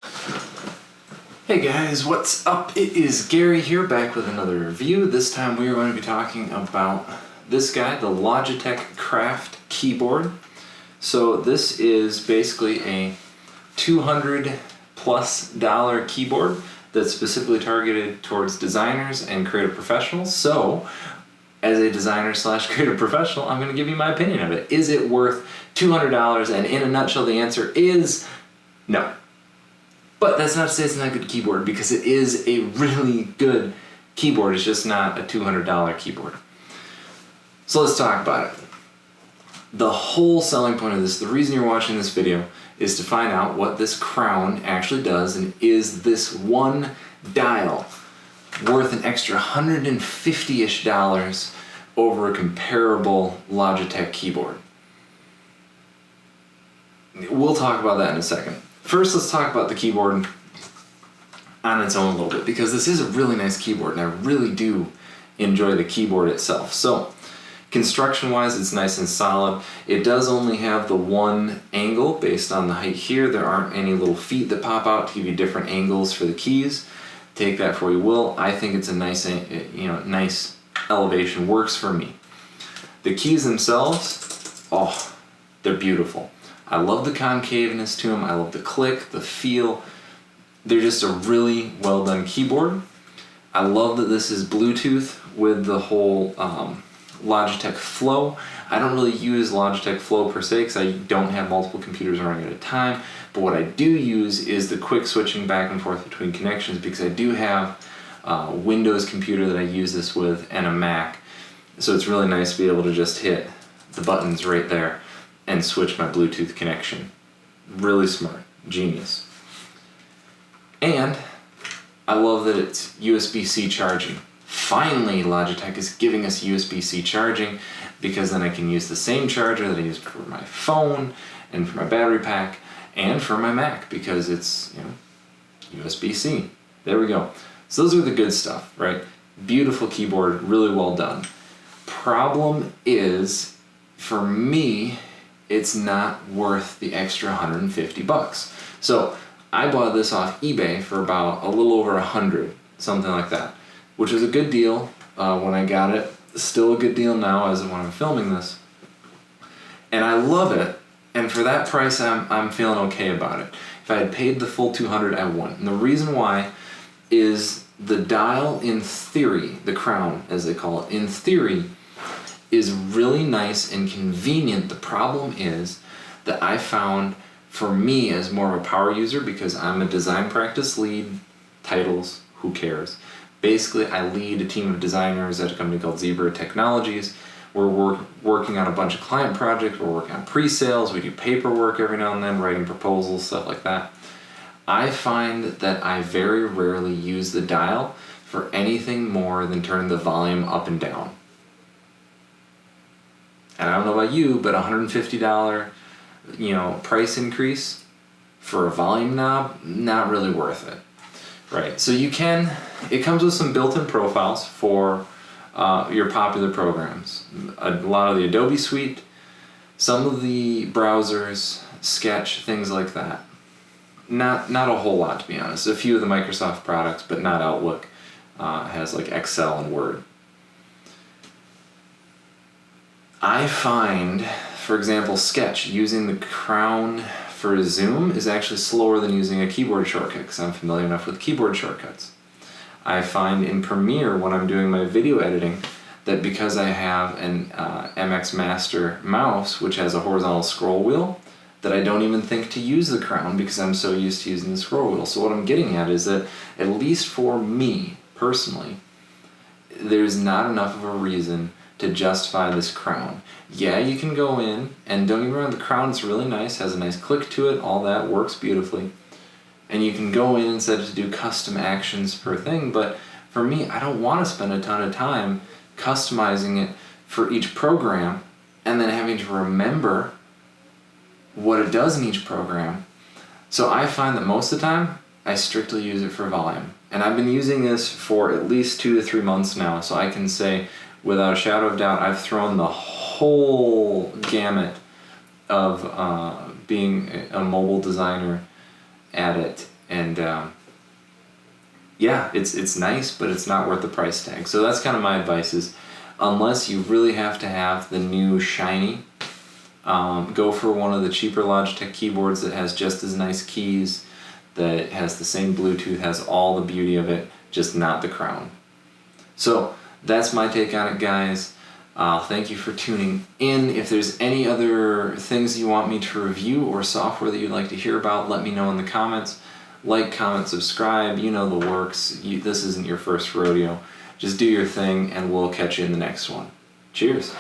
Hey guys, what's up? It is Gary here, back with another review. This time we are going to be talking about this guy, the Logitech Craft Keyboard. So this is basically a $200+ keyboard that's specifically targeted towards designers and creative professionals. So, as a designer slash creative professional, I'm going to give you my opinion of it. Is it worth $200? And in a nutshell, the answer is no. But that's not to say it's not a good keyboard, because it is a really good keyboard. It's just not a $200 keyboard. So let's talk about it. The whole selling point of this, the reason you're watching this video, is to find out what this crown actually does, and is this one dial worth an extra $150-ish over a comparable Logitech keyboard. We'll talk about that in a second. First, let's talk about the keyboard on its own a little bit, because this is a really nice keyboard and I really do enjoy the keyboard itself. So, construction-wise, it's nice and solid. It does only have the one angle based on the height here. There aren't any little feet that pop out to give you different angles for the keys. Take that for you will. I think it's a nice, nice elevation. Works for me. The keys themselves, oh, they're beautiful. I love the concaveness to them. I love the click, the feel. They're just a really well done keyboard. I love that this is Bluetooth with the whole Logitech Flow. I don't really use Logitech Flow per se because I don't have multiple computers running at a time, but what I do use is the quick switching back and forth between connections, because I do have a Windows computer that I use this with and a Mac, so it's really nice to be able to just hit the buttons right there and switch my Bluetooth connection. Really smart, genius. And I love that it's USB-C charging. Finally, Logitech is giving us USB-C charging, because then I can use the same charger that I use for my phone and for my battery pack and for my Mac, because it's, USB-C. There we go. So those are the good stuff, right? Beautiful keyboard, really well done. Problem is, for me, it's not worth the extra $150. So I bought this off eBay for about a little over $100, something like that, which is a good deal when I got it. Still a good deal now as of when I'm filming this. And I love it, and for that price I'm feeling okay about it. If I had paid the full $200, I wouldn't. And the reason why is the dial, in theory, the crown as they call it, in theory, is really nice and convenient. The problem is that I found, for me as more of a power user, because I'm a design practice lead, titles, who cares? Basically, I lead a team of designers at a company called Zebra Technologies. We're working on a bunch of client projects, we're working on pre-sales, we do paperwork every now and then, writing proposals, stuff like that. I find that I very rarely use the dial for anything more than turning the volume up and down. And I don't know about you, but $150, price increase for a volume knob, not really worth it, right? So it comes with some built-in profiles for your popular programs. A lot of the Adobe suite, some of the browsers, Sketch, things like that. Not a whole lot, to be honest. A few of the Microsoft products, but not Outlook. Has like Excel and Word. I find, for example, Sketch, using the crown for Zoom is actually slower than using a keyboard shortcut, because I'm familiar enough with keyboard shortcuts. I find in Premiere, when I'm doing my video editing, that because I have an MX Master mouse, which has a horizontal scroll wheel, that I don't even think to use the crown, because I'm so used to using the scroll wheel. So what I'm getting at is that, at least for me, personally, there's not enough of a reason to justify this crown. Yeah, you can go in, and don't get me wrong, the crown is really nice, has a nice click to it, all that works beautifully. And you can go in and set it to do custom actions per thing, but for me, I don't want to spend a ton of time customizing it for each program and then having to remember what it does in each program. So I find that most of the time, I strictly use it for volume. And I've been using this for at least 2 to 3 months now, so I can say without a shadow of doubt, I've thrown the whole gamut of being a mobile designer at it, And yeah, it's nice, but it's not worth the price tag. So that's kind of my advice is, unless you really have to have the new shiny, go for one of the cheaper Logitech keyboards that has just as nice keys, that has the same Bluetooth, has all the beauty of it, just not the crown. So that's my take on it, guys. Thank you for tuning in. If there's any other things you want me to review or software that you'd like to hear about, let me know in the comments. Like, comment, subscribe, you know the works. This isn't your first rodeo. Just do your thing, and we'll catch you in the next one. Cheers.